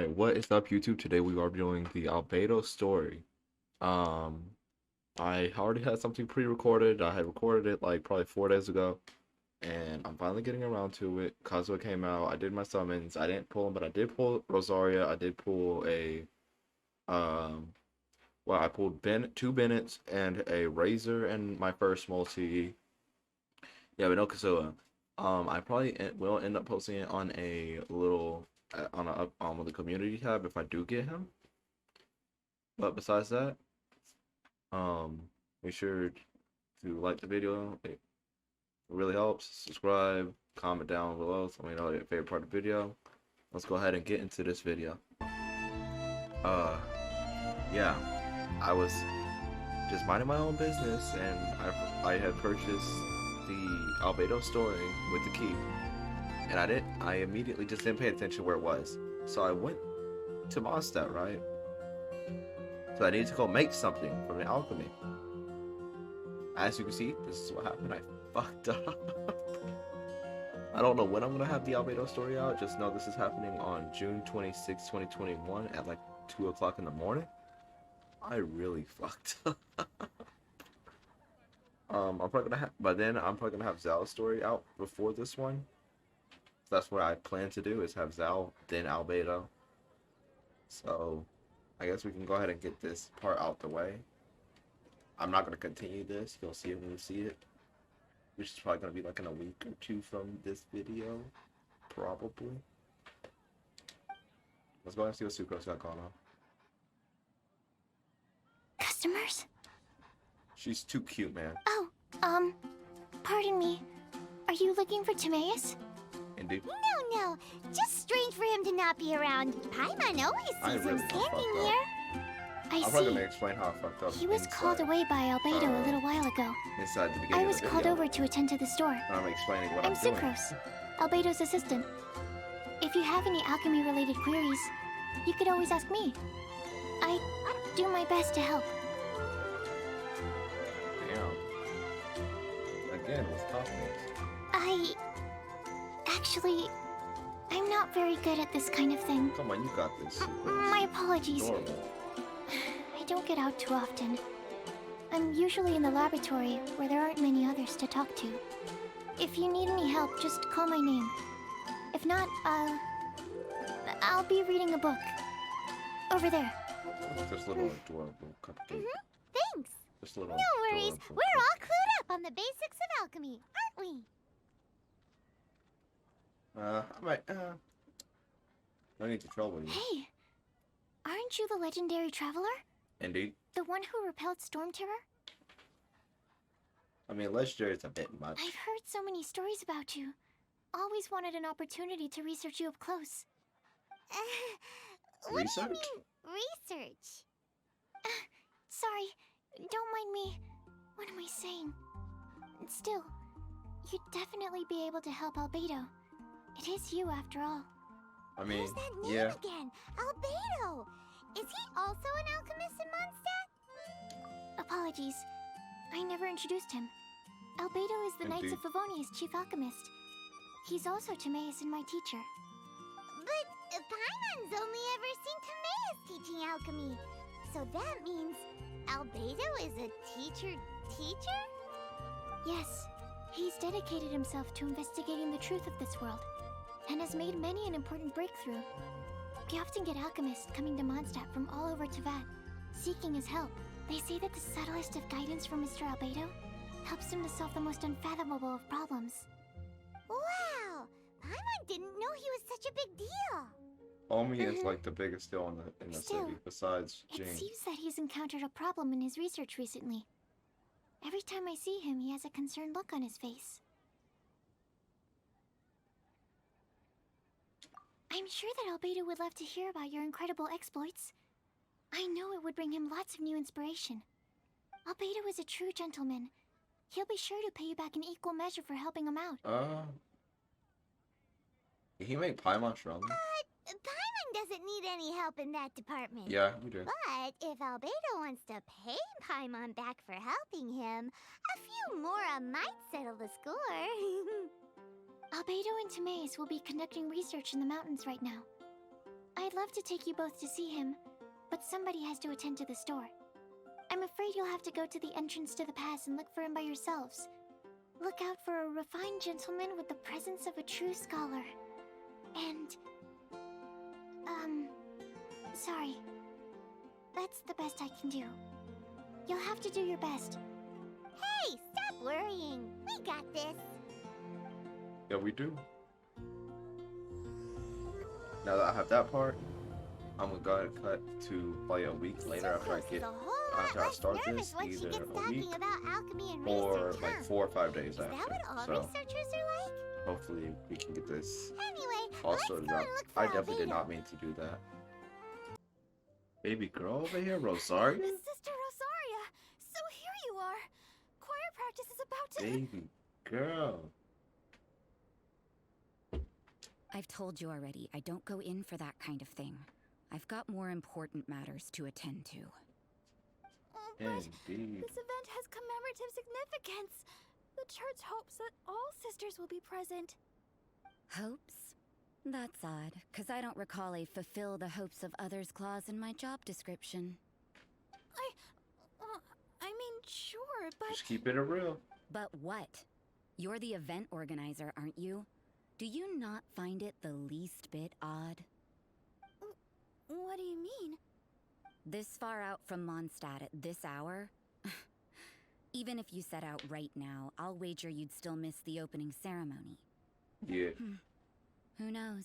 Alright, what is up YouTube? Today we are doing the Albedo story. Um, I already had something pre-recorded. I had recorded it like probably 4 days ago, and I'm finally getting around to it. Kazuha came out, I did my summons. I didn't pull him, but I did pull Rosaria. I did pull um, I pulled two Bennett's and a Razor and my first multi. Yeah, but no Kazuha. I probably will end up posting it on a little on the community tab if I do get him. But besides that, um, make sure to like the video. It really helps. Subscribe, comment down below. So let me know your favorite part of the video. Let's go ahead and get into this video. Uh, yeah, I was just minding my own business, and I had purchased the Albedo story with the key, and I immediately just didn't pay attention where it was. So I went to Mondstadt, right? So I needed to go make something from the alchemy. As you can see, this is what happened. I fucked up. I don't know when I'm gonna have the Albedo story out. Just know this is happening on June 26, 2021 at like 2 o'clock in the morning. I really fucked up. I'm probably gonna have, by then I'm probably gonna have Zal's story out before this one. So that's what I plan to do, is have Zal, then Albedo. So I guess we can go ahead and get this part out the way. I'm not gonna continue this. You'll see it when you see it, which is probably gonna be like in a week or two from this video, probably. Let's go ahead and see what Sucro's got going on. Customers? She's too cute, man. Oh, pardon me. Are you looking for Timaeus? Indeed. No. Just strange for him to not be around. Paimon always sees him standing here. I'm probably gonna explain how I fucked up. He was called away by Albedo a little while ago. Inside the beginning I was of the called video. over to attend to the store. And I'm explaining what I'm I'm doing. Sucrose, Albedo's assistant. If you have any alchemy-related queries, you could always ask me. I do my best to help. Damn. Again, with confidence. Actually, I'm not very good at this kind of thing. Come on, you got this. My apologies. Adorable. I don't get out too often. I'm usually in the laboratory where there aren't many others to talk to. If you need any help, just call my name. If not, I'll be reading a book. Over there. This little adorable cupcake. Thanks. This little No worries. adorable We're all clued up on the basics of alchemy, aren't we? I might, no need to trouble you. Hey, aren't you the legendary traveler? Indeed. The one who repelled Storm Terror? I mean, legendary is a bit much. I've heard so many stories about you. Always wanted an opportunity to research you up close. What Research? do you mean, research? Sorry, don't mind me. What am I saying? Still, you'd definitely be able to help Albedo. It is you, after all. I mean, Who's that name yeah. again? Albedo! Is he also an alchemist in Mondstadt? Apologies. I never introduced him. Albedo is the Knights of Favonia's chief alchemist. He's also Timaeus and my teacher. But Paimon's only ever seen Timaeus teaching alchemy. So that means Albedo is a teacher? Yes. He's dedicated himself to investigating the truth of this world, and has made many an important breakthrough. We often get alchemists coming to Mondstadt from all over Teyvat, seeking his help. They say that the subtlest of guidance from Mr. Albedo helps him to solve the most unfathomable of problems. Wow! Paimon didn't know he was such a big deal! Omi is like the biggest deal in the city, besides Jane. It seems that he's encountered a problem in his research recently. Every time I see him, he has a concerned look on his face. I'm sure that Albedo would love to hear about your incredible exploits. I know it would bring him lots of new inspiration. Albedo is a true gentleman. He'll be sure to pay you back in equal measure for helping him out. Did he make Paimon stronger? Paimon doesn't need any help in that department. Yeah, we do. But if Albedo wants to pay Paimon back for helping him, a few mora might settle the score. Albedo and Timaeus will be conducting research in the mountains right now. I I'd love to take you both to see him, but somebody has to attend to the store. I'm afraid you'll have to go to the entrance to the pass and look for him by yourselves. Look out for a refined gentleman with the presence of a true scholar. And... sorry. That's the best I can do. You'll have to do your best. Hey, stop worrying. We got this. Yeah, we do. Now that I have that part, I'm gonna go ahead and cut to like a week later after I start this, either a week or like 4 or 5 days after. So hopefully we can get this all sorted out. I definitely did not mean to do that. Baby girl over here, Rosaria? Sister Rosaria! So here you are! Choir practice is about to... Baby girl. I've told you already, I don't go in for that kind of thing. I've got more important matters to attend to. Oh, but Indeed. this event has commemorative significance. The church hopes that all sisters will be present. Hopes? That's odd, because I don't recall a fulfill the hopes of others clause in my job description. I mean, sure, but... Just keep it real. But what? You're the event organizer, aren't you? Do you not find it the least bit odd? What do you mean? This far out from Mondstadt at this hour? Even if you set out right now, I'll wager you'd still miss the opening ceremony. Yeah. Who knows?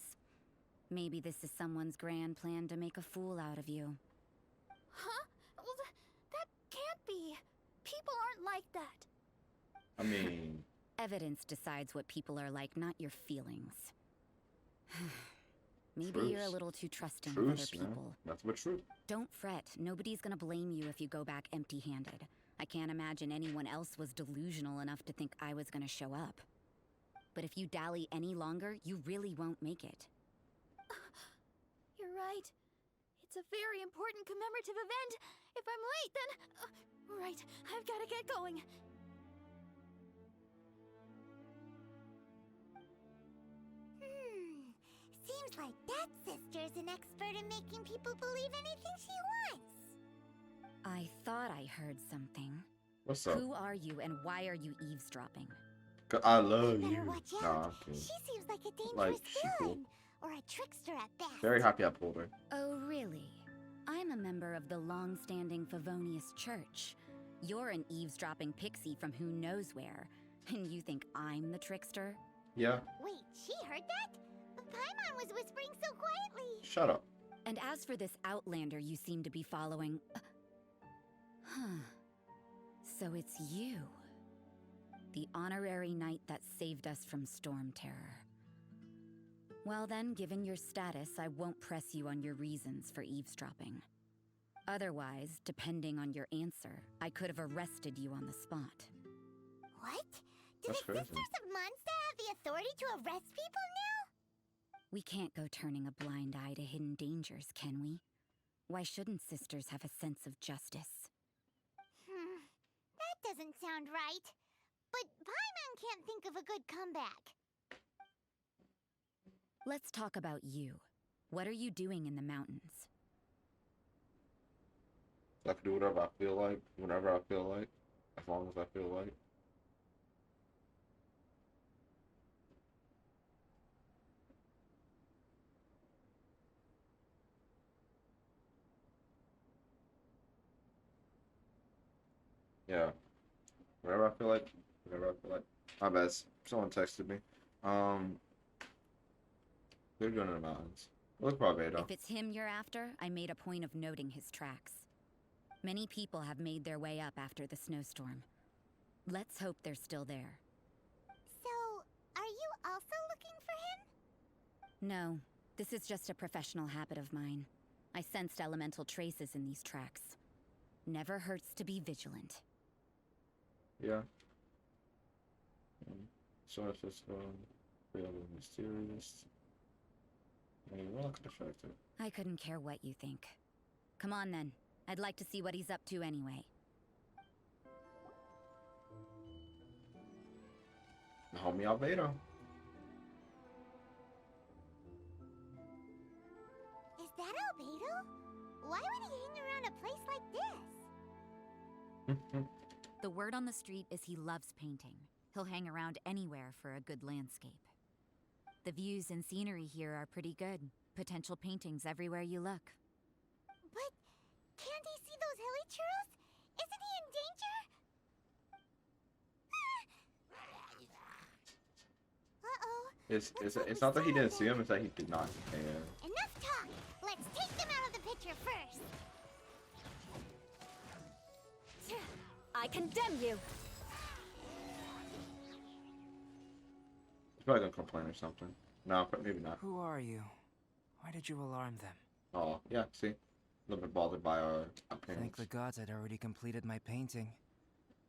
Maybe this is someone's grand plan to make a fool out of you. Huh? Well, that can't be. People aren't like that. I mean... Evidence decides what people are like, not your feelings. Maybe Truce. you're a little too trusting of other Truce, people. man. That's what's true. Don't fret. Nobody's gonna blame you if you go back empty-handed. I can't imagine anyone else was delusional enough to think I was gonna show up. But if you dally any longer, you really won't make it. You're right. It's a very important commemorative event. If I'm late, then... right, I've gotta get going. Seems like that sister's an expert in making people believe anything she wants. I thought I heard something. What's up? Who are you and why are you eavesdropping? I love Better you. watch out. Nah, I'm kidding. She seems like a dangerous Like, she cool. villain. Or a trickster at best. Very happy I pulled her. Oh, really? I'm a member of the long-standing Favonius Church. You're an eavesdropping pixie from who knows where. And you think I'm the trickster? Yeah. Wait, she heard that? Paimon was whispering so quietly. Shut up. And as for this outlander you seem to be following... Huh. So it's you. The honorary knight that saved us from storm terror. Well then, given your status, I won't press you on your reasons for eavesdropping. Otherwise, depending on your answer, I could have arrested you on the spot. What? Do That's the crazy. Sisters of Mondstadt have the authority to arrest people now? We can't go turning a blind eye to hidden dangers, can we? Why shouldn't sisters have a sense of justice? That doesn't sound right. But Paimon can't think of a good comeback. Let's talk about you. What are you doing in the mountains? I can do whatever I feel like, whenever I feel like, as long as I feel like. Yeah. Whenever I feel like, whenever I feel like. My bad. Someone texted me. They're going to the mountains. Look for Albedo. If it's him you're after, I made a point of noting his tracks. Many people have made their way up after the snowstorm. Let's hope they're still there. So, are you also looking for him? No, this is just a professional habit of mine. I sensed elemental traces in these tracks. Never hurts to be vigilant. Yeah. Solar system. Really mysterious. And we're not distracted. I couldn't care what you think. Come on then. I'd like to see what he's up to anyway. Homie Albedo. Is that Albedo? Why would he hang around a place like this? The word on the street is he loves painting. He'll hang around anywhere for a good landscape. The views and scenery here are pretty good. Potential paintings everywhere you look. But can't he see those hilichurls? Isn't he in danger? Uh-oh. It's not that he didn't see him, it's that he did not care. Enough talk! Let's take them out of the picture first! I condemn you! He's probably gonna complain or something. No, but maybe not. Who are you? Why did you alarm them? Oh, yeah, see? A little bit bothered by our appearance. Thank the gods I'd already completed my painting.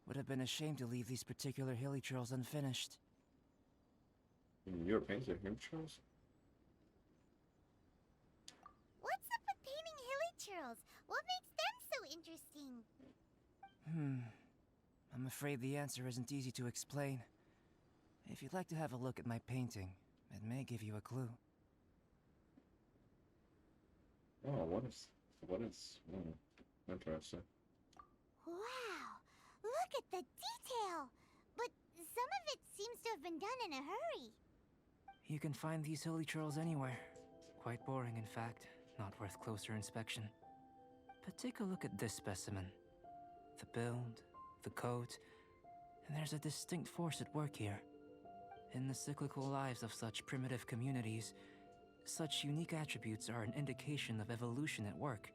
Would have been a shame to leave these particular hilichurls unfinished. You were painting hilichurls? What's up with painting hilichurls? What makes them so interesting? I'm afraid the answer isn't easy to explain. If you'd like to have a look at my painting, it may give you a clue. Oh, what is interesting. Wow! Look at the detail! But some of it seems to have been done in a hurry. You can find these hilichurls anywhere. Quite boring, in fact. Not worth closer inspection. But take a look at this specimen. The build, the coat, and there's a distinct force at work here. In the cyclical lives of such primitive communities, such unique attributes are an indication of evolution at work.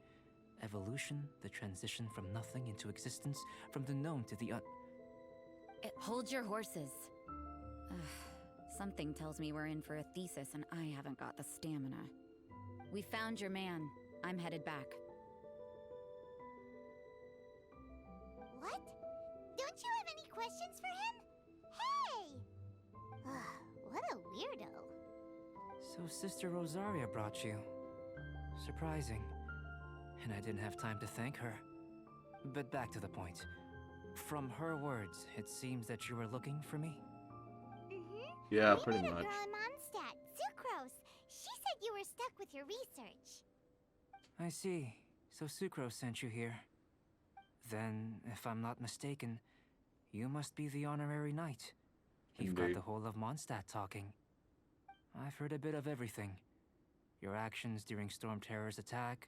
Evolution, the transition from nothing into existence, from the known to the Hold your horses. Something tells me we're in for a thesis and I haven't got the stamina. We found your man. I'm headed back. What? Don't you have any questions for him? Hey! What a weirdo. So Sister Rosaria brought you. Surprising. And I didn't have time to thank her. But back to the point. From her words, it seems that you were looking for me? Yeah, We pretty met a much. girl in Mondstadt, Sucrose. She said you were stuck with your research. I see. So Sucrose sent you here. Then, if I'm not mistaken, you must be the honorary knight. You've got Indeed. the whole of Mondstadt talking. I've heard a bit of everything. Your actions during Storm Terror's attack,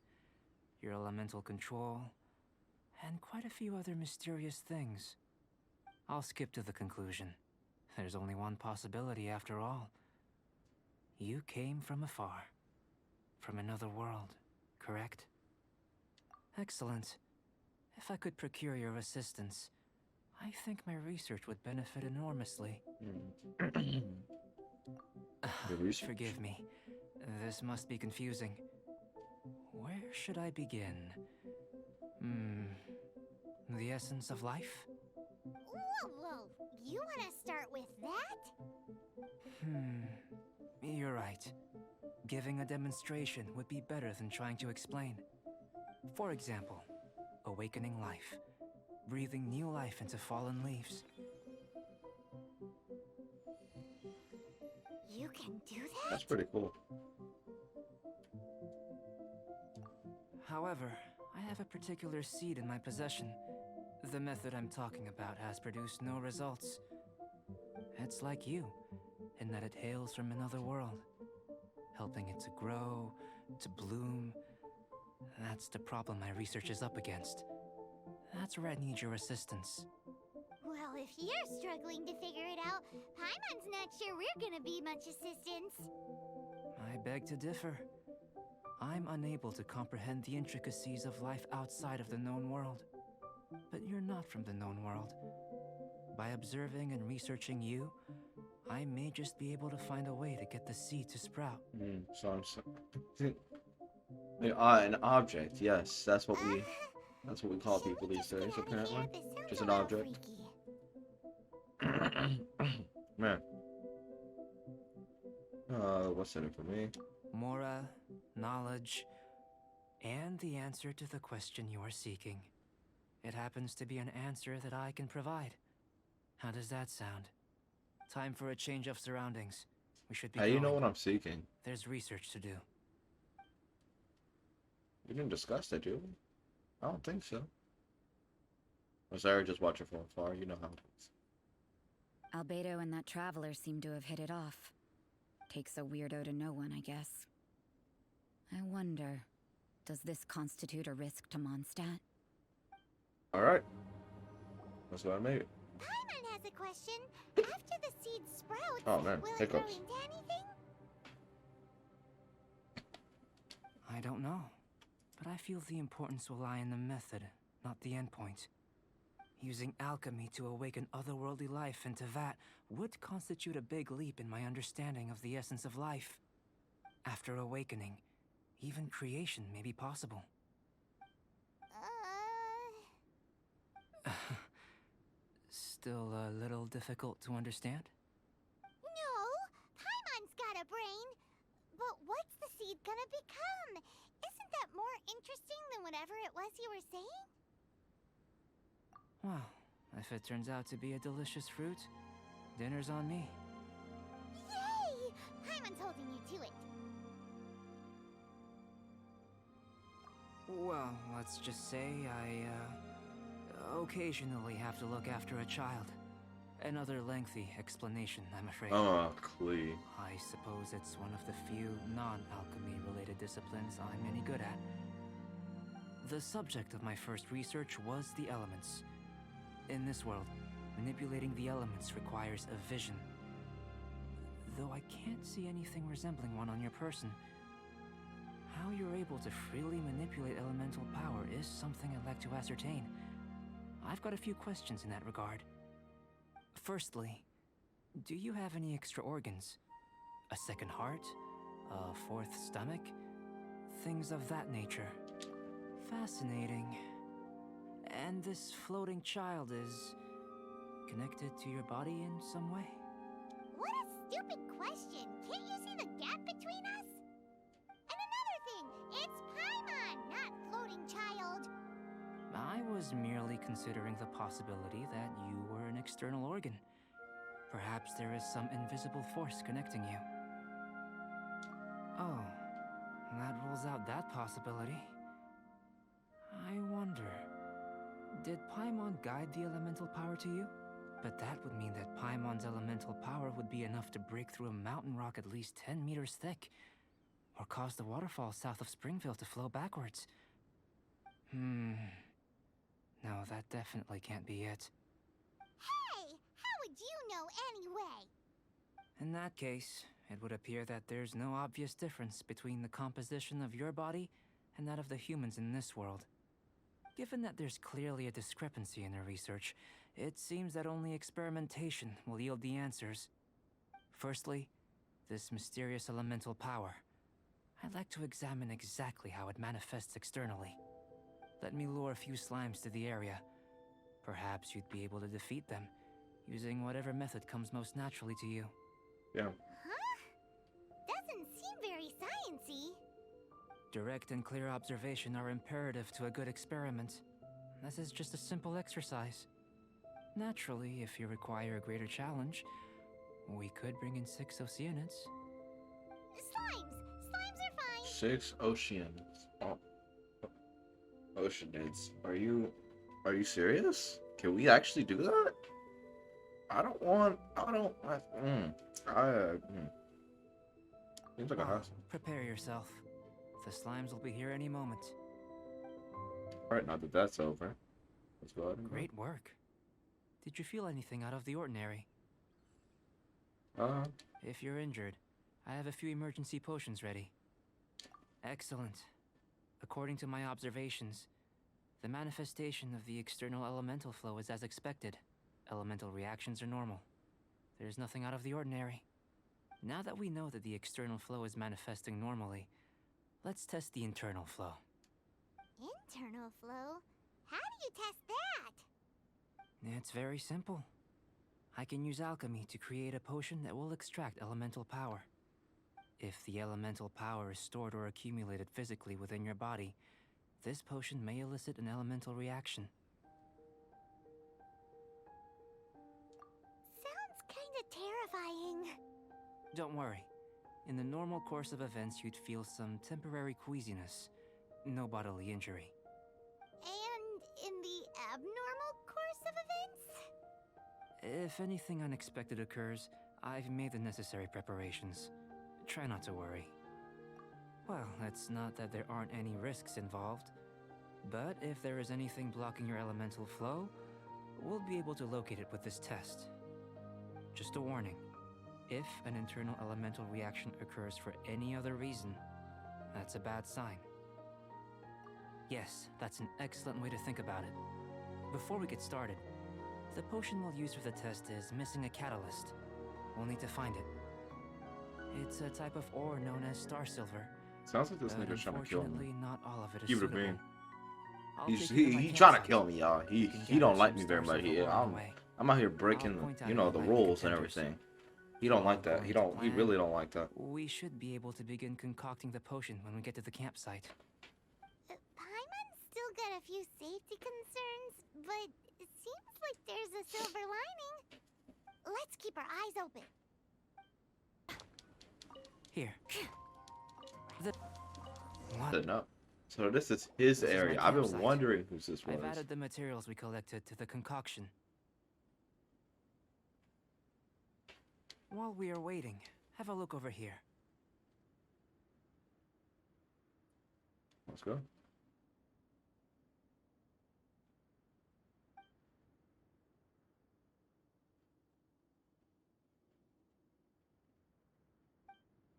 your elemental control, and quite a few other mysterious things. I'll skip to the conclusion. There's only one possibility after all. You came from afar. From another world, correct? Excellent. If I could procure your assistance, I think my research would benefit enormously. Your research? Forgive me. This must be confusing. Where should I begin? The essence of life? Whoa! You want to start with that? You're right. Giving a demonstration would be better than trying to explain. For example, awakening life. Breathing new life into fallen leaves. You can do that? That's pretty cool. However, I have a particular seed in my possession. The method I'm talking about has produced no results. It's like you, in that it hails from another world, helping it to grow, to bloom. That's the problem my research is up against. That's where I need your assistance. Well, if you're struggling to figure it out, Paimon's not sure we're gonna be much assistance. I beg to differ. I'm unable to comprehend the intricacies of life outside of the known world. But you're not from the known world. By observing and researching you, I may just be able to find a way to get the seed to sprout. An object, yes, that's what we call people these days, apparently. Just an object. Man. What's in it for me? Mora, knowledge, and the answer to the question you are seeking. It happens to be an answer that I can provide. How does that sound? Time for a change of surroundings. We should be How do you know going. what I'm seeking? There's research to do. We didn't discuss that, did we? I don't think so. Or Sarah just watching from afar. You know how it is. Albedo and that traveler seem to have hit it off. Takes a weirdo to know one, I guess. I wonder, does this constitute a risk to Mondstadt? All right. That's what I made it. Paimon has a question. After the seed sprouts, Oh man, will it grow hiccups. into anything? I don't know, but I feel the importance will lie in the method, not the endpoint. Using alchemy to awaken otherworldly life into that would constitute a big leap in my understanding of the essence of life. After awakening, even creation may be possible. Still a little difficult to understand? No, Paimon's got a brain. But what's the seed gonna become? Isn't that more interesting than whatever it was you were saying? Well, if it turns out to be a delicious fruit, dinner's on me. Yay! Paimon's holding you to it. Well, let's just say I, occasionally have to look after a child. Another lengthy explanation, I'm afraid. Oh, Clee. I suppose it's one of the few non-alchemy related disciplines I'm any good at. The subject of my first research was the elements. In this world, manipulating the elements requires a vision. Though I can't see anything resembling one on your person, how you're able to freely manipulate elemental power is something I'd like to ascertain. I've got a few questions in that regard. Firstly, do you have any extra organs? A second heart? A fourth stomach? Things of that nature. Fascinating. And this floating child is connected to your body in some way? What a stupid question. Can't you see the gap between us? And another thing, it's Paimon, not floating child. I was merely considering the possibility that you were an external organ. Perhaps there is some invisible force connecting you. Oh, that rules out that possibility. I wonder, did Paimon guide the elemental power to you? But that would mean that Paimon's elemental power would be enough to break through a mountain rock at least 10 meters thick, or cause the waterfall south of Springville to flow backwards. No, that definitely can't be it. Hey, how would you know anyway? In that case, it would appear that there's no obvious difference between the composition of your body and that of the humans in this world. Given that there's clearly a discrepancy in the research, it seems that only experimentation will yield the answers. Firstly, this mysterious elemental power. I'd like to examine exactly how it manifests externally. Let me lure a few slimes to the area. Perhaps you'd be able to defeat them, using whatever method comes most naturally to you. Yeah. Huh? Doesn't seem very sciencey. Direct and clear observation are imperative to a good experiment. This is just a simple exercise. Naturally, if you require a greater challenge, we could bring in 6 Oceanids. Slimes! Slimes are fine! 6 Oceanids. Oh. Oceanids. Are you serious? Can we actually do that? Seems like a hassle. Prepare yourself. The slimes will be here any moment. Alright, now that that's over, let's go ahead and Great work. Did you feel anything out of the ordinary? If If you're injured, I have a few emergency potions ready. Excellent. According to my observations, the manifestation of the external elemental flow is as expected. Elemental reactions are normal. There's nothing out of the ordinary. Now that we know that the external flow is manifesting normally, let's test the internal flow. Internal flow? How do you test that? It's very simple. I can use alchemy to create a potion that will extract elemental power. If the elemental power is stored or accumulated physically within your body, this potion may elicit an elemental reaction. Sounds kinda terrifying. Don't worry. In the normal course of events, you'd feel some temporary queasiness. no bodily injury. And in the abnormal course of events? If anything unexpected occurs, I've made the necessary preparations. Try not to worry. Well, it's not that there aren't any risks involved, but if there is anything blocking your elemental flow, we'll be able to locate it with this test. Just a warning. If an internal elemental reaction occurs for any other reason, that's a bad sign. Yes, that's an excellent way to think about it. Before we get started, the potion we'll use for the test is missing a catalyst. We'll need to find it. It's a type of ore known as star silver. Sounds like this but nigga's trying to kill me. unfortunately, not all of it is Keep it a suitable. bean. I'll He take you to my trying to campsite. kill me, y'all. You can He gather don't like some me very star much. silver along the way. I'm out here breaking, point out the any likely rules and contenders. everything. He don't like that. He According to He plan, really don't like that. We should be able to begin concocting the potion when we get to the campsite. Paimon's still got a few safety concerns, but it seems like there's a silver lining. Let's keep our eyes open. Here. What? Setting up. So this is his This is my area. I've been campsite. wondering whose this was. I've added the materials we collected to the concoction. While we are waiting, have a look over here. Let's go.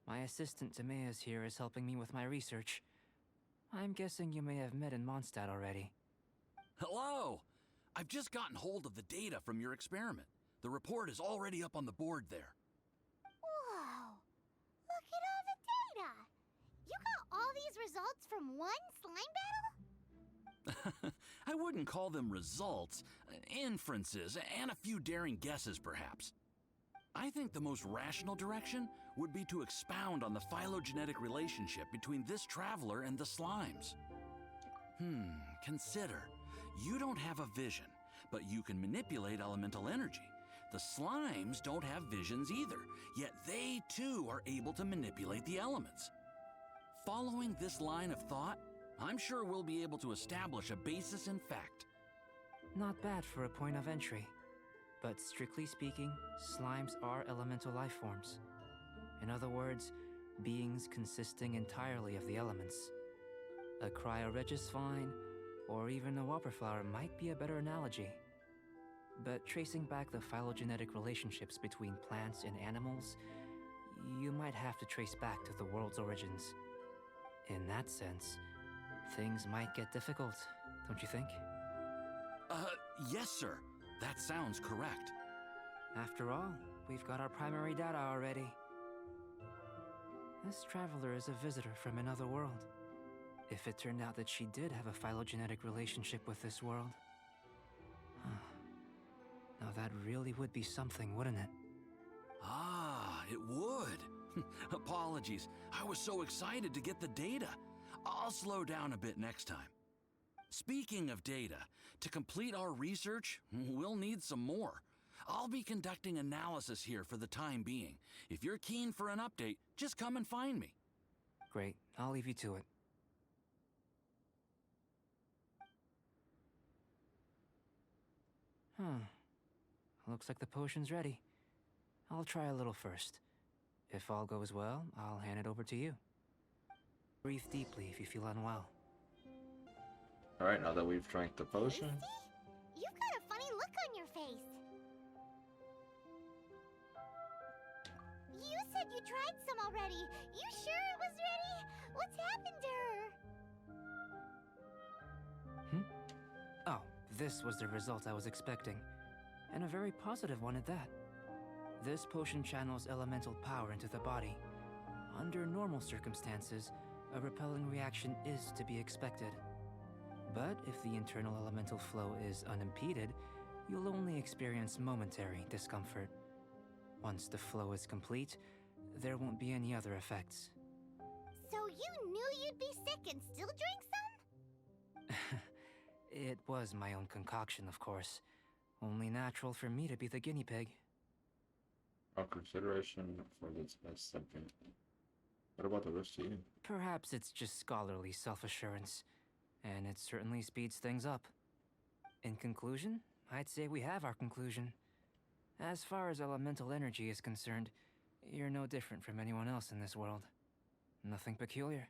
My assistant Timaeus here is helping me with my research. I'm guessing you may have met in Mondstadt already. Hello! I've just gotten hold of the data from your experiment. The report is already up on the board there. Whoa! Look at all the data! You got all these results from one slime battle? I wouldn't call them results, inferences, and a few daring guesses perhaps. I think the most rational direction would be to expound on the phylogenetic relationship between this traveler and the slimes. Consider. You don't have a vision, but you can manipulate elemental energy. The slimes don't have visions either, yet they too are able to manipulate the elements. Following this line of thought, I'm sure we'll be able to establish a basis in fact. Not bad for a point of entry. But strictly speaking, slimes are elemental life forms. In other words, beings consisting entirely of the elements. A cryoregis vine, or even a whopperflower might be a better analogy. But tracing back the phylogenetic relationships between plants and animals, you might have to trace back to the world's origins. In that sense, things might get difficult, don't you think? Yes, sir. That sounds correct. After all, we've got our primary data already. This traveler is a visitor from another world. If it turned out that she did have a phylogenetic relationship with this world... Now that really would be something, wouldn't it? Ah, it would. Apologies. I was so excited to get the data. I'll slow down a bit next time. Speaking of data, to complete our research, we'll need some more. I'll be conducting analysis here for the time being. If you're keen for an update, just come and find me. Great, I'll leave you to it. Looks like the potion's ready. I'll try a little first. If all goes well, I'll hand it over to you. Breathe deeply if you feel unwell. Alright, now that we've drank the potion. Tasty? You've got a funny look on your face. You said you tried some already. You sure it was ready? What's happened to her? Oh, this was the result I was expecting. And a very positive one at that. This potion channels elemental power into the body. Under normal circumstances, a repelling reaction is to be expected. But if the internal elemental flow is unimpeded, you'll only experience momentary discomfort. Once the flow is complete, there won't be any other effects. So you knew you'd be sick and still drank some? It was my own concoction, of course. Only natural for me to be the guinea pig. Our consideration for this best subject. What about the rest of you? Perhaps it's just scholarly self-assurance, and it certainly speeds things up. In conclusion, I'd say we have our conclusion. As far as elemental energy is concerned, you're no different from anyone else in this world. Nothing peculiar.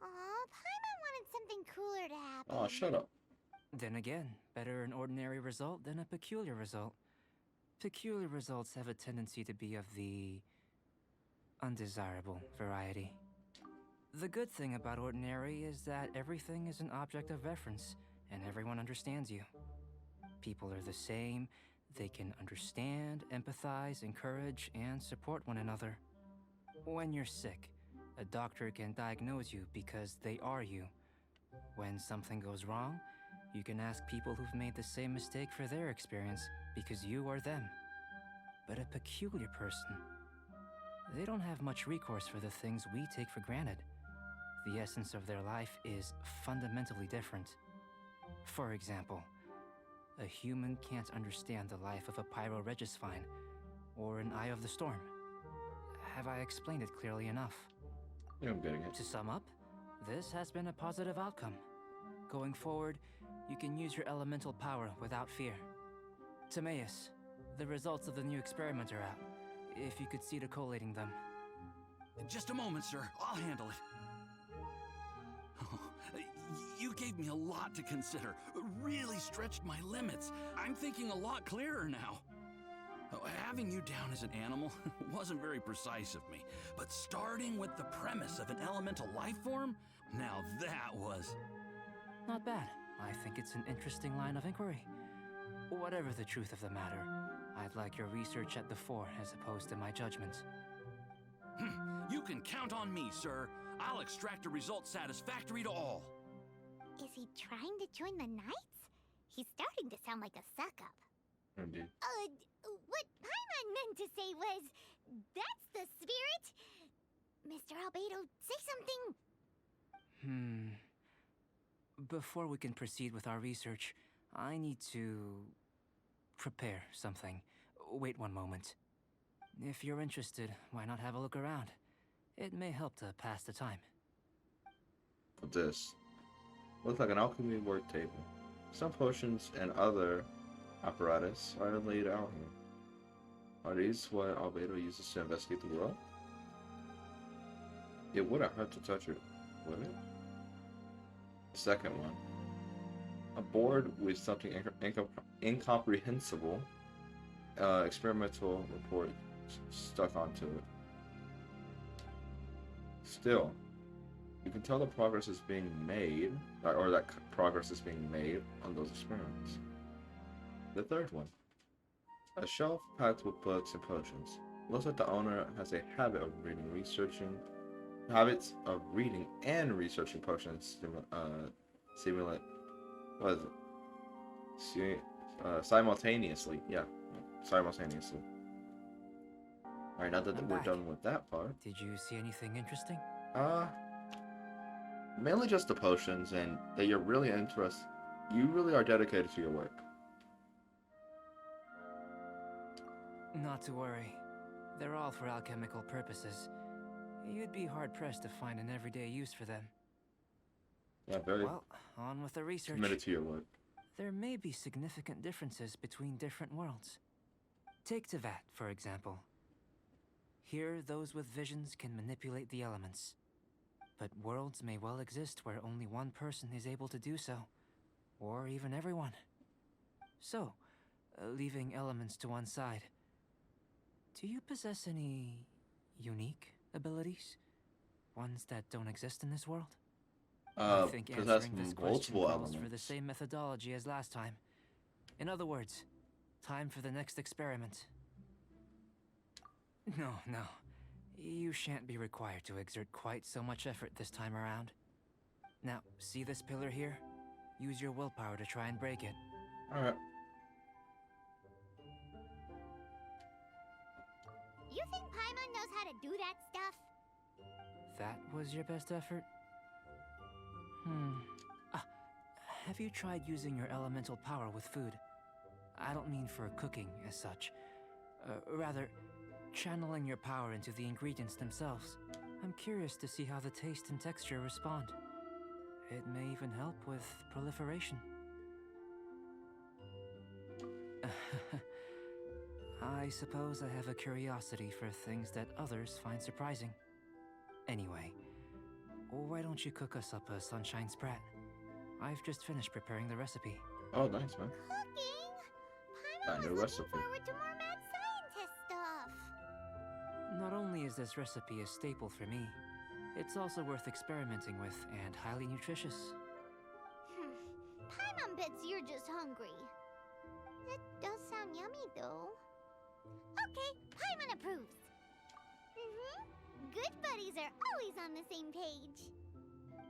Aw, Paimon wanted something cooler to happen. Oh, shut up. Then again, better an ordinary result than a peculiar result. Peculiar results have a tendency to be of the undesirable variety. The good thing about ordinary is that everything is an object of reference, and everyone understands you. People are the same. They can understand, empathize, encourage, and support one another. When you're sick, a doctor can diagnose you because they are you. When something goes wrong, you can ask people who've made the same mistake for their experience because you are them. But a peculiar person, they don't have much recourse for the things we take for granted. The essence of their life is fundamentally different. For example, a human can't understand the life of a pyroregisvine or an eye of the storm. Have I explained it clearly enough? Yeah, I'm getting it. To sum up, this has been a positive outcome. Going forward, you can use your elemental power without fear. Timaeus, the results of the new experiment are out. If you could see to collating them. Just a moment, sir. I'll handle it. You gave me a lot to consider. Really stretched my limits. I'm thinking a lot clearer now. Having you down as an animal wasn't very precise of me, but starting with the premise of an elemental life form, now that was... Not bad. I think it's an interesting line of inquiry. Whatever the truth of the matter, I'd like your research at the fore as opposed to my judgment. You can count on me, sir. I'll extract a result satisfactory to all. Is he trying to join the Knights? He's starting to sound like a suck-up. Indeed. What Paimon meant to say was, that's the spirit. Mr. Albedo, say something. Before we can proceed with our research, I need to prepare something. Wait one moment. If you're interested, why not have a look around? It may help to pass the time. This looks like an alchemy work table. Some potions and other apparatus are laid out here. Are these what Albedo uses to investigate the world? It wouldn't hurt to touch it, would it? Second one. A board with something incomprehensible, experimental report stuck onto it. Still, you can tell the progress is being made, or that progress is being made on those experiments. The third one. A shelf packed with books and potions. Looks like the owner has a habits of reading and researching potions simultaneously. Yeah, simultaneously. Alright, now that I'm we're back. done with that part. Did you see anything interesting? Mainly just the potions, and that you're really interested. You really are dedicated to your work. Not to worry. They're all for alchemical purposes. You'd be hard-pressed to find an everyday use for them. Yeah, very Well, on with the research. committed to your work. There may be significant differences between different worlds. Take Tevat, for example. Here, those with visions can manipulate the elements. But worlds may well exist where only one person is able to do so. Or even everyone. So, leaving elements to one side, do you possess any unique abilities? Ones that don't exist in this world? I think Possess answering this question multiple calls for the elements. same methodology as last time. In other words, time for the next experiment. No. You shan't be required to exert quite so much effort this time around. Now, see this pillar here? Use your willpower to try and break it. Alright. You think Paimon knows how to do that stuff? That was your best effort? Have you tried using your elemental power with food? I don't mean for cooking as such. Rather, channeling your power into the ingredients themselves. I'm curious to see how the taste and texture respond. It may even help with proliferation. I suppose I have a curiosity for things that others find surprising. Anyway, why don't you cook us up a sunshine sprat? I've just finished preparing the recipe. Oh, nice, man. Cooking? Got a Paimon new was recipe. looking forward to more mad scientist stuff. Not only is this recipe a staple for me, it's also worth experimenting with and highly nutritious. Paimon bets you're just hungry. It does sound yummy, though. Okay, Paimon approves. Good buddies are always on the same page.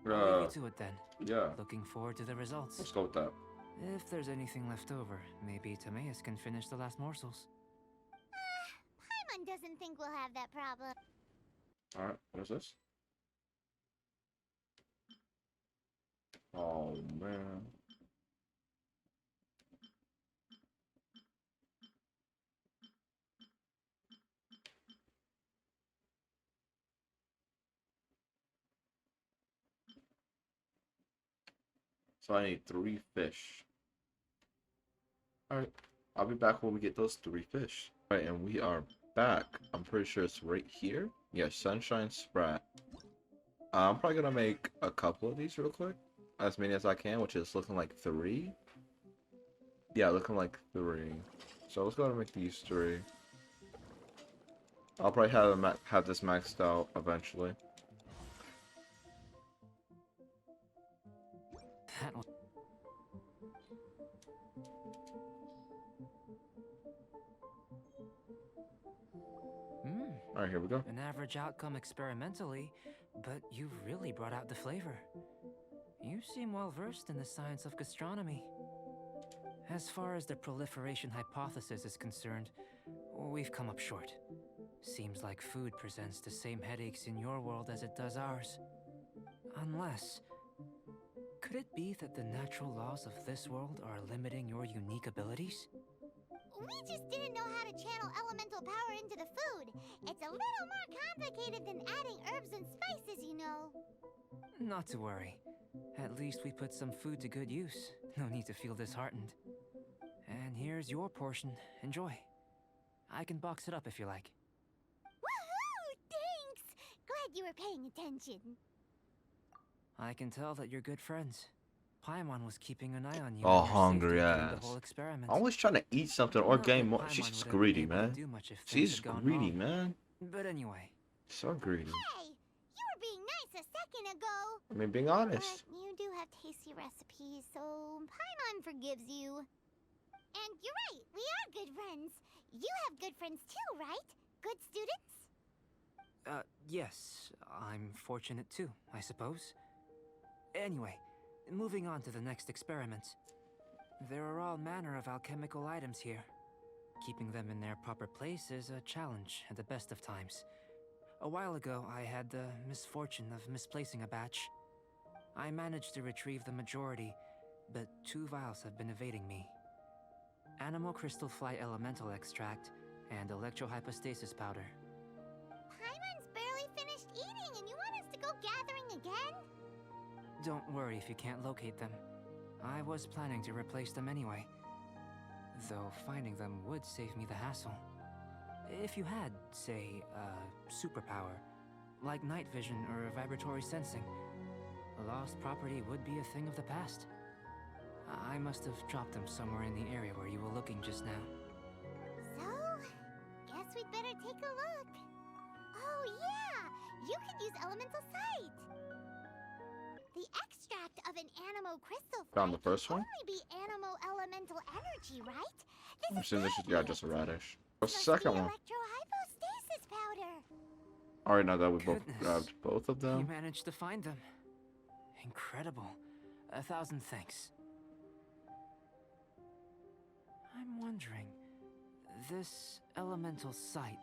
I'll leave you to it then. Yeah. Looking forward to the results. Let's go with that. If there's anything left over, maybe Timaeus can finish the last morsels. Paimon doesn't think we'll have that problem. Alright, what is this? Oh, man. So I need 3 fish. Alright, I'll be back when we get those 3 fish. Alright, and we are back. I'm pretty sure it's right here. Yeah, sunshine sprat. I'm probably gonna make a couple of these real quick. As many as I can, which is looking like 3. Yeah, looking like 3. So let's go ahead and make these 3. I'll probably have this maxed out eventually. That was... Alright, here we go. An average outcome experimentally, but you've really brought out the flavor. You seem well versed in the science of gastronomy. As far as the proliferation hypothesis is concerned, we've come up short. Seems like food presents the same headaches in your world as it does ours. Unless... could it be that the natural laws of this world are limiting your unique abilities? We just didn't know how to channel elemental power into the food. It's a little more complicated than adding herbs and spices, you know. Not to worry. At least we put some food to good use. No need to feel disheartened. And here's your portion. Enjoy. I can box it up if you like. Woohoo! Thanks! Glad you were paying attention. I can tell that you're good friends. Paimon was keeping an eye on you. Oh, and your hungry safety during ass. the whole experiment. Always trying to eat something or Not gain that more. Paimon She's would just have been greedy, able to man. do much if things She's had gone greedy, wrong. man. But anyway, So greedy. Hey, you were being nice a second ago. I mean, being honest. But you do have tasty recipes, so Paimon forgives you. And you're right, we are good friends. You have good friends too, right? Good students? yes, I'm fortunate too, I suppose. Anyway, moving on to the next experiment. There are all manner of alchemical items here. Keeping them in their proper place is a challenge at the best of times. A while ago, I had the misfortune of misplacing a batch. I managed to retrieve the majority, but 2 vials have been evading me. Animal crystal fly elemental extract and electrohypostasis powder. Paimon's barely finished eating and you want us to go gathering again? Don't worry if you can't locate them. I was planning to replace them anyway. Though finding them would save me the hassle. If you had, say, a superpower, like night vision or vibratory sensing, a lost property would be a thing of the past. I must have dropped them somewhere in the area where you were looking just now. So, guess we'd better take a look. Oh yeah, you could use elemental sight. The extract of an animo crystal Found the fly first can one? only be animo elemental energy, right? I'm This assuming this is, yeah, just a madness. radish. What's the Must be second one? electrohypostasis powder. Alright, now that we both Goodness. grabbed both of You them. managed to find them. Incredible. 1,000 thanks. I'm wondering, this elemental sight,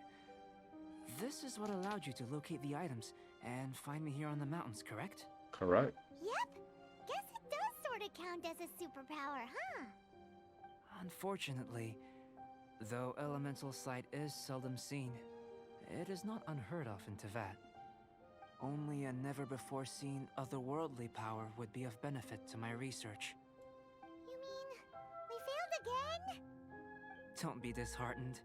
this is what allowed you to locate the items and find me here on the mountains, correct? Correct. Yep. Guess it does sort of count as a superpower, huh? Unfortunately, though elemental sight is seldom seen, it is not unheard of in Teyvat. Only a never-before-seen otherworldly power would be of benefit to my research. You mean we failed again? Don't be disheartened.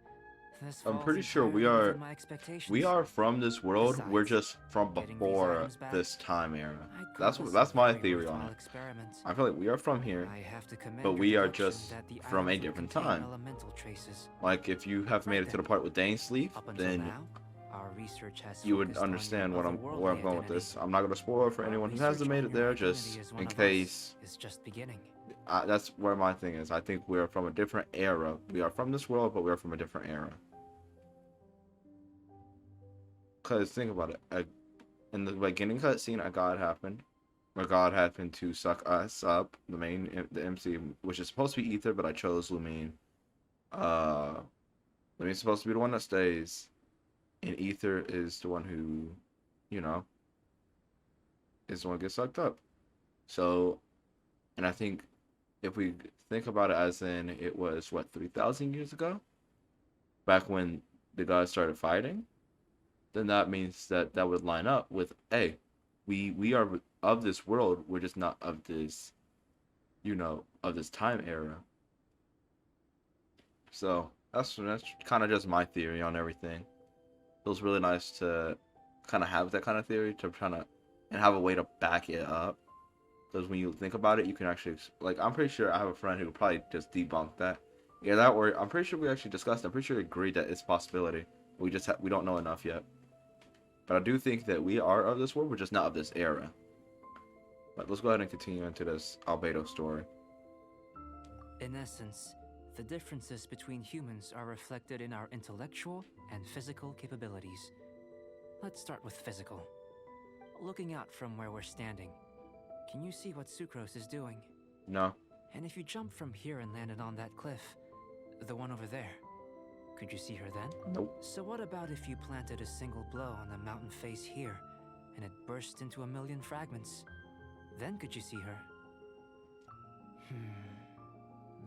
This I'm falls pretty sure entirely within my expectations. we are from this world. We're Besides, just from getting these before items back, this time era. I'd call this That's a my very theory on worthwhile it. experiment. I feel like we are from here, I have to commend but your we are deduction just that the from a items would different contain time. elemental traces. Like if you have made it to the part with Dane's sleeve, Up until then now, our research has you would focused on your understand where I'm otherworldly going with identity. this. I'm not gonna spoil it for Our anyone who research hasn't made on it your there, identity just as one in of us case. is just beginning. That's where my thing is. I think we're from a different era. We are from this world, but we are from a different era. Cause think about it. In the beginning cutscene, a god happened. A god happened to suck us up. The MC, which is supposed to be Ether, but I chose Lumine. Lumine's supposed to be the one that stays, and Ether is the one who, is the one who gets sucked up. So, and I think if we think about it as in it was what 3,000 years ago, back when the gods started fighting, then that means that would line up with, hey, we are of this world. We're just not of this, of this time era. So that's kind of just my theory on everything. It feels really nice to kind of have that kind of theory and have a way to back it up. Because when you think about it, you can actually, like, I'm pretty sure I have a friend who probably just debunked that. Yeah, that word, I'm pretty sure we actually discussed it. I'm pretty sure we agreed that it's a possibility. We just we don't know enough yet. But I do think that we are of this world, we're just not of this era. But let's go ahead and continue into this Albedo story. In essence, the differences between humans are reflected in our intellectual and physical capabilities. Let's start with physical. Looking out from where we're standing, can you see what Sucrose is doing? No. And if you jumped from here and landed on that cliff, the one over there, could you see her then? Nope. So what about if you planted a single blow on the mountain face here, and it burst into a million fragments? Then could you see her?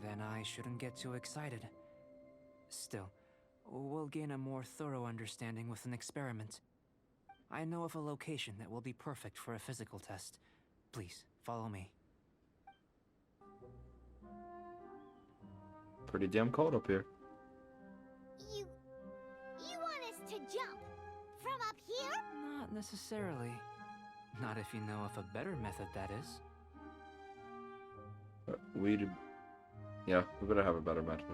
Then I shouldn't get too excited. Still, we'll gain a more thorough understanding with an experiment. I know of a location that will be perfect for a physical test. Please, follow me. Pretty damn cold up here. You want us to jump from up here? Not necessarily. Not if you know of a better method, that is. Yeah, we better have a better method.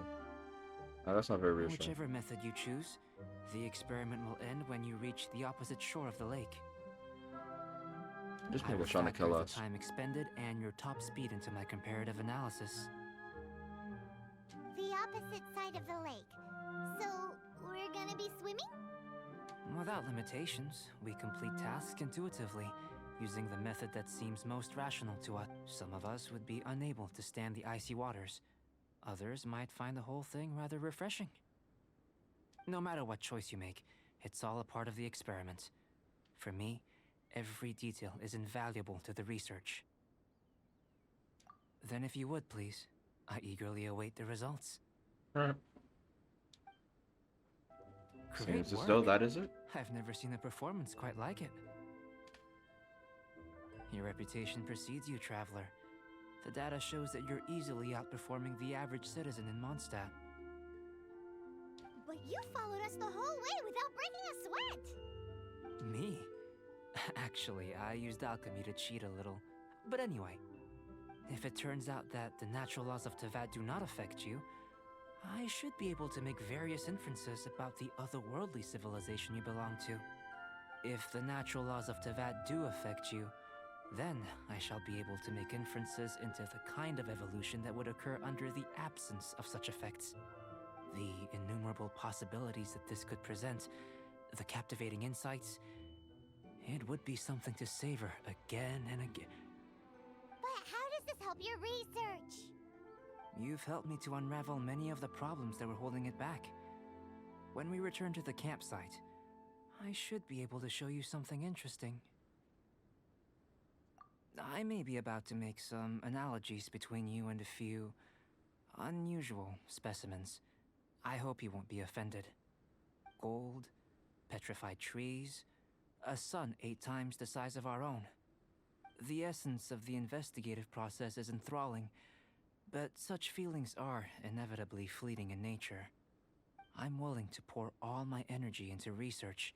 That's not very reassuring. Whichever method you choose, the experiment will end when you reach the opposite shore of the lake. This I will nigga's trying to factor kill the us. time expended and your top speed into my comparative analysis. The opposite side of the lake. So, we're gonna be swimming? Without limitations, we complete tasks intuitively, using the method that seems most rational to us. Some of us would be unable to stand the icy waters. Others might find the whole thing rather refreshing. No matter what choice you make, it's all a part of the experiment. For me, every detail is invaluable to the research. Then if you would, please, I eagerly await the results. Alright. Great Seems as work. though that is it. I've never seen a performance quite like it. Your reputation precedes you, traveler. The data shows that you're easily outperforming the average citizen in Mondstadt. But you followed us the whole way without breaking a sweat! Me? Actually, I used alchemy to cheat a little. But anyway, if it turns out that the natural laws of Teyvat do not affect you, I should be able to make various inferences about the otherworldly civilization you belong to. If the natural laws of Teyvat do affect you, then I shall be able to make inferences into the kind of evolution that would occur under the absence of such effects. The innumerable possibilities that this could present, the captivating insights, it would be something to savor again and again. But how does this help your research? You've helped me to unravel many of the problems that were holding it back. When we return to the campsite, I should be able to show you something interesting. I may be about to make some analogies between you and a few unusual specimens. I hope you won't be offended. Gold, petrified trees, A sun 8 times the size of our own. The essence of the investigative process is enthralling, but such feelings are inevitably fleeting in nature. I'm willing to pour all my energy into research,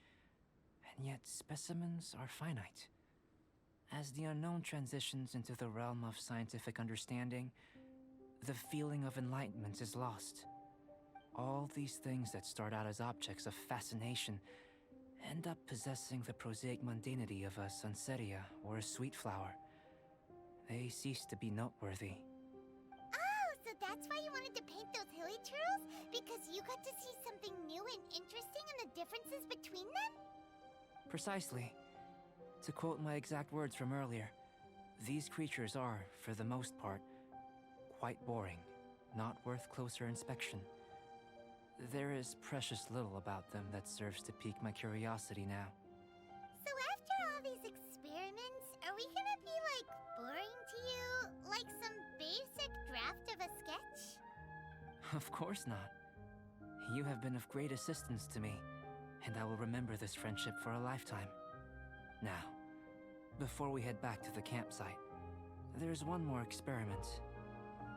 and yet specimens are finite. As the unknown transitions into the realm of scientific understanding, the feeling of enlightenment is lost. All these things that start out as objects of fascination end up possessing the prosaic mundanity of a sunsetia or a sweet flower. They cease to be noteworthy. Oh, so that's why you wanted to paint those hilly turtles? Because you got to see something new and interesting and the differences between them? Precisely. To quote my exact words from earlier, these creatures are, for the most part, quite boring, not worth closer inspection. There is precious little about them that serves to pique my curiosity now. So after all these experiments, are we gonna be, like, boring to you? Like some basic draft of a sketch? Of course not. You have been of great assistance to me, and I will remember this friendship for a lifetime. Now, before we head back to the campsite, there's one more experiment.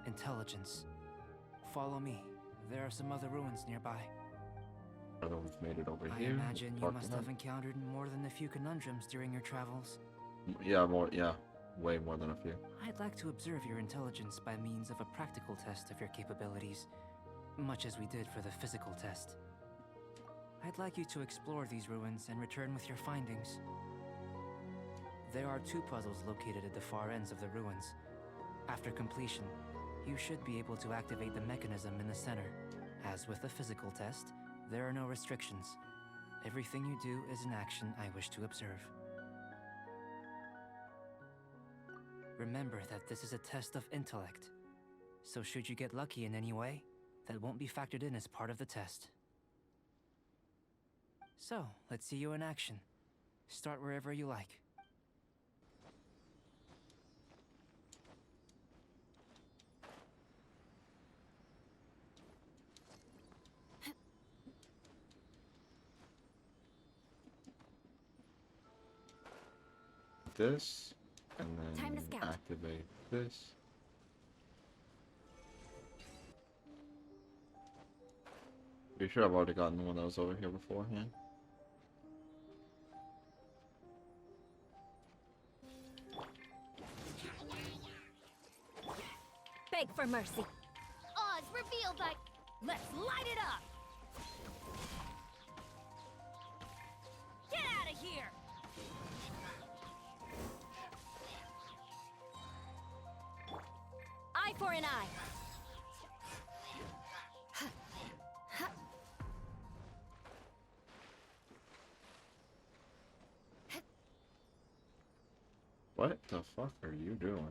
Intelligence. Follow me. There are some other ruins nearby. Brother, we've made it over I here. imagine you Talk to must him. have encountered more than a few conundrums during your travels. Yeah, more. Yeah, way more than a few. I'd like to observe your intelligence by means of a practical test of your capabilities, much as we did for the physical test. I'd like you to explore these ruins and return with your findings. There are 2 puzzles located at the far ends of the ruins. After completion, you should be able to activate the mechanism in the center. As with the physical test, there are no restrictions. Everything you do is an action I wish to observe. Remember that this is a test of intellect, so should you get lucky in any way, that won't be factored in as part of the test. So, let's see you in action. Start wherever you like. This, and then Time to scout. activate this. Pretty sure I've already gotten the one that was over here beforehand. Beg for mercy. Oz, reveal that... Let's light it up! Get out of here! Eye for an eye. What the fuck are you doing?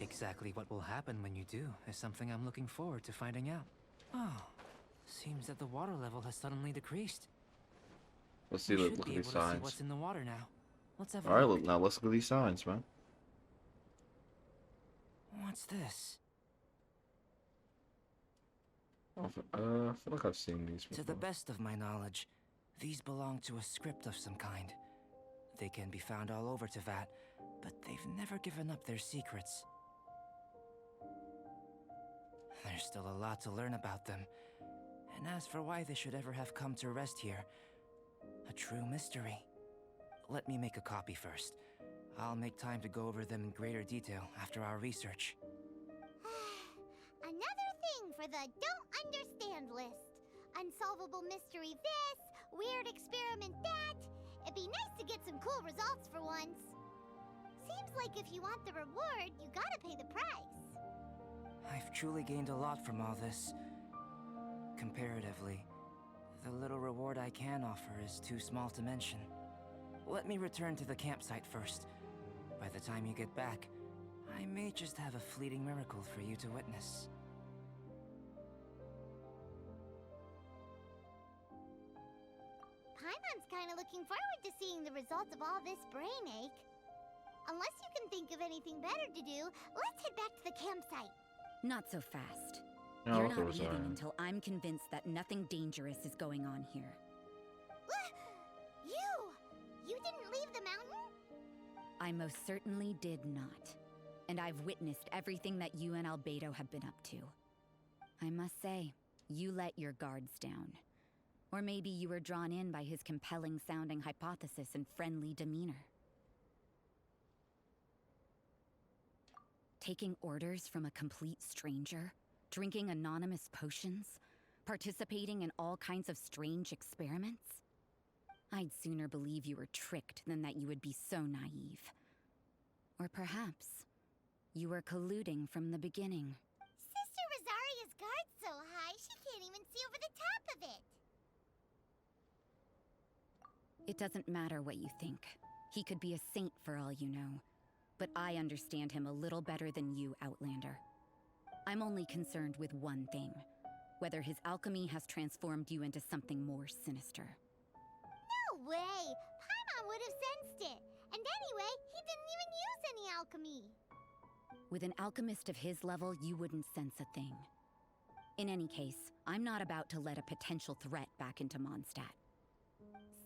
Exactly what will happen when you do is something I'm looking forward to finding out. Oh, seems that the water level has suddenly decreased. Let's see. We Look should at be these able to see signs. what's in the water now. Let's have a All right, look. now let's look at these signs, man. What's this? I feel like I've seen these before. To the best of my knowledge, these belong to a script of some kind. They can be found all over Teyvat, but they've never given up their secrets. There's still a lot to learn about them. And as for why they should ever have come to rest here, a true mystery. Let me make a copy first. I'll make time to go over them in greater detail after our research. Another thing for the don't understand list. Unsolvable mystery this, weird experiment that. It'd be nice to get some cool results for once. Seems like if you want the reward, you gotta pay the price. I've truly gained a lot from all this. Comparatively, the little reward I can offer is too small to mention. Let me return to the campsite first. By the time you get back, I may just have a fleeting miracle for you to witness. Paimon's kinda the results of all this brain ache. Unless you can think of anything better to do, let's head back to the campsite. Not so fast. No, You're there not was leaving until I'm convinced that nothing dangerous is going on here. You didn't leave the mountain? I most certainly did not. And I've witnessed everything that you and Albedo have been up to. I must say, you let your guards down. Or maybe you were drawn in by his compelling-sounding hypothesis and friendly demeanor. Taking orders from a complete stranger? Drinking anonymous potions? Participating in all kinds of strange experiments? I'd sooner believe you were tricked than that you would be so naive. Or perhaps, you were colluding from the beginning. Sister Rosaria's guard's so high, she can't even see over the top of it. It doesn't matter what you think. He could be a saint for all you know. But I understand him a little better than you, Outlander. I'm only concerned with one thing. Whether his alchemy has transformed you into something more sinister. No way! Paimon would have sensed it. And anyway, he didn't even use any alchemy. With an alchemist of his level, you wouldn't sense a thing. In any case, I'm not about to let a potential threat back into Mondstadt.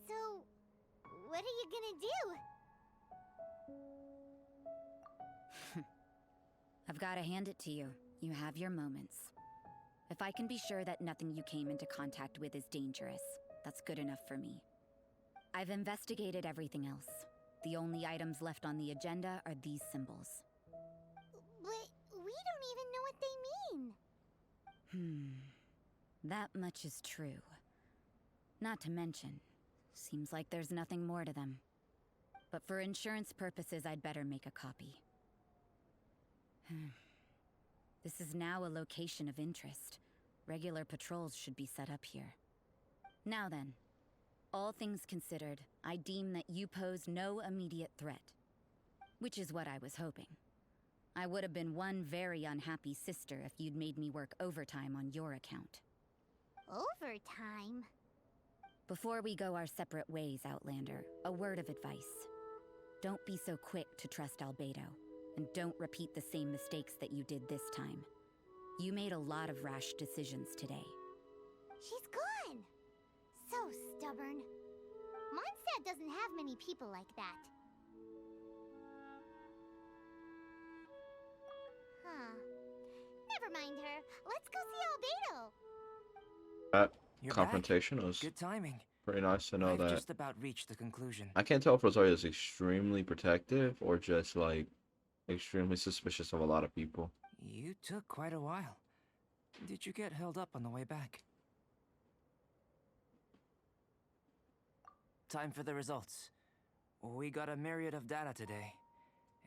So, what are you gonna do? I've gotta hand it to you. You have your moments. If I can be sure that nothing you came into contact with is dangerous, that's good enough for me. I've investigated everything else. The only items left on the agenda are these symbols. But we don't even know what they mean. That much is true. Not to mention, seems like there's nothing more to them. But for insurance purposes, I'd better make a copy. This is now a location of interest. Regular patrols should be set up here. Now then, all things considered, I deem that you pose no immediate threat. Which is what I was hoping. I would have been one very unhappy sister if you'd made me work overtime on your account. Overtime? Before we go our separate ways, Outlander, a word of advice. Don't be so quick to trust Albedo, and don't repeat the same mistakes that you did this time. You made a lot of rash decisions today. She's gone! So stubborn. Mondstadt doesn't have many people like that. Huh. Never mind her. Let's go see Albedo. That You're confrontation back. was Good timing. pretty nice to know I've that. just about reached the conclusion. I can't tell if Rosario is extremely protective or just like extremely suspicious of a lot of people. You took quite a while. Did you get held up on the way back? Time for the results. We got a myriad of data today,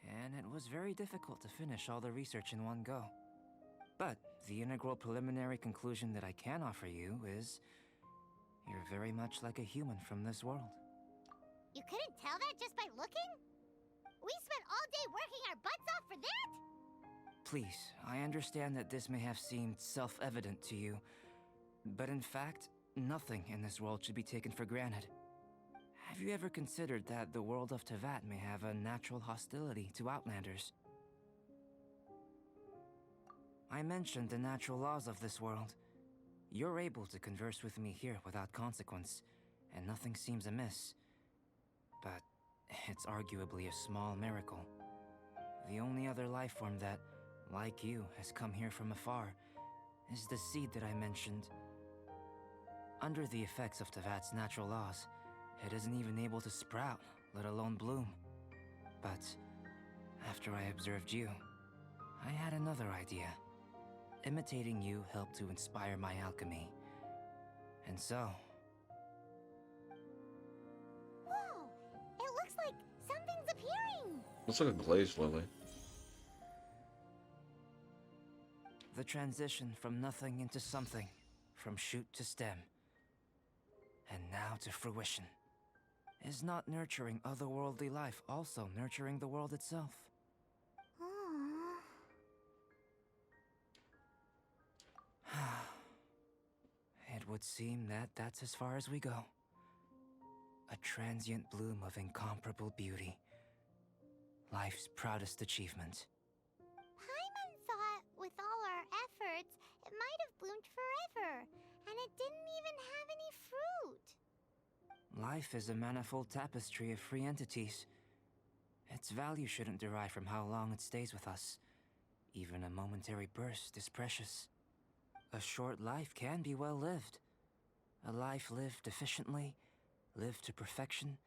and it was very difficult to finish all the research in one go. But the integral preliminary conclusion that I can offer you is you're very much like a human from this world. You couldn't tell that just by looking? We spent all day working our butts off for that? Please, I understand that this may have seemed self-evident to you, but in fact, nothing in this world should be taken for granted. Have you ever considered that the world of Tevat may have a natural hostility to Outlanders? I mentioned the natural laws of this world. You're able to converse with me here without consequence, and nothing seems amiss. But it's arguably a small miracle. The only other life form that, like you, has come here from afar is the seed that I mentioned. Under the effects of Tevat's natural laws, it isn't even able to sprout, let alone bloom. But after I observed you, I had another idea. Imitating you helped to inspire my alchemy. And so... Whoa! It looks like something's appearing! Looks like a glazed lily. The transition from nothing into something, from shoot to stem, and now to fruition. Is not nurturing otherworldly life also nurturing the world itself? It would seem that that's as far as we go. a transient bloom of incomparable beauty. Life's proudest achievement. Paimon thought with all our efforts, it might have bloomed forever, and it didn't even have any fruit. Life is a manifold tapestry of free entities. Its value shouldn't derive from how long it stays with us. Even a momentary burst is precious. A short life can be well lived. A life lived efficiently, lived to perfection,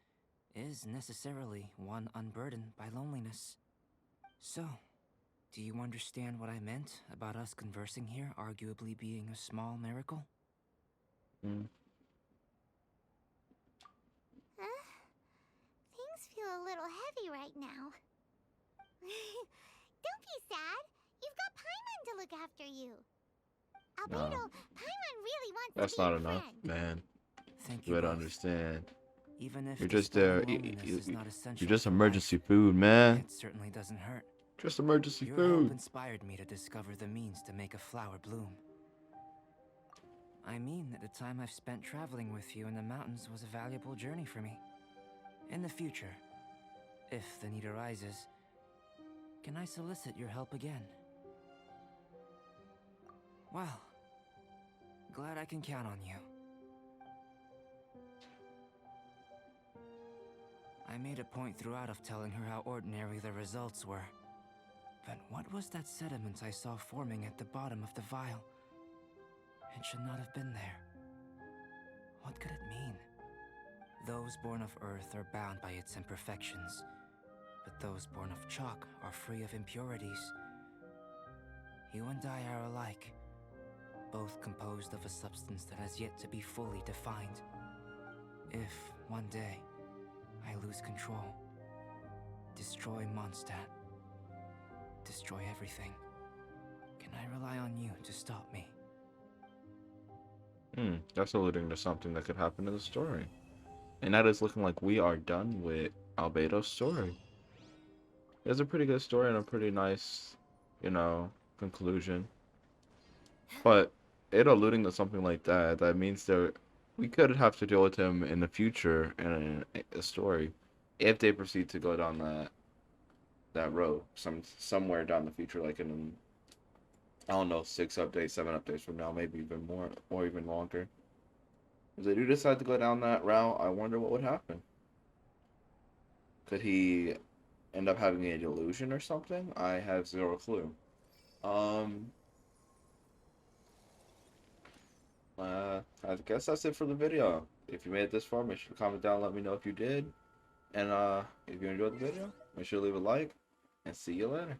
is necessarily one unburdened by loneliness. So, do you understand what I meant about us conversing here arguably being a small miracle? Mm. Things feel a little heavy right now. Don't be sad. You've got Paimon to look after you. Albedo, No, Paimon really wants that's to be not your enough, friend. man. Thank You you better both. understand. Even if You're just dispelling there. loneliness is not essential You're just for emergency life, food, man. it certainly doesn't hurt. Just emergency Your help food. inspired me to discover the means to make a flower bloom. I mean that the time I've spent traveling with you in the mountains was a valuable journey for me. In the future, if the need arises, can I solicit your help again? Well, glad I can count on you. I made a point throughout of telling her how ordinary the results were. But what was that sediment I saw forming at the bottom of the vial? It should not have been there. What could it mean? Those born of Earth are bound by its imperfections, but those born of chalk are free of impurities. You and I are alike, both composed of a substance that has yet to be fully defined. If, one day, I lose control, destroy Mondstadt, destroy everything, can I rely on you to stop me? That's alluding to something that could happen in the story. And that is looking like we are done with Albedo's story. It's a pretty good story and a pretty nice, conclusion. But it alluding to something like that, that means that we could have to deal with him in the future in a story if they proceed to go down that road somewhere down the future, like in, I don't know, 6 updates, 7 updates from now, maybe even more or even longer. If they do decide to go down that route, I wonder what would happen. Could he end up having a delusion or something? I have zero clue. I guess that's it for the video. If you made it this far, make sure to comment down, let me know if you did. And if you enjoyed the video, make sure to leave a like, and see you later.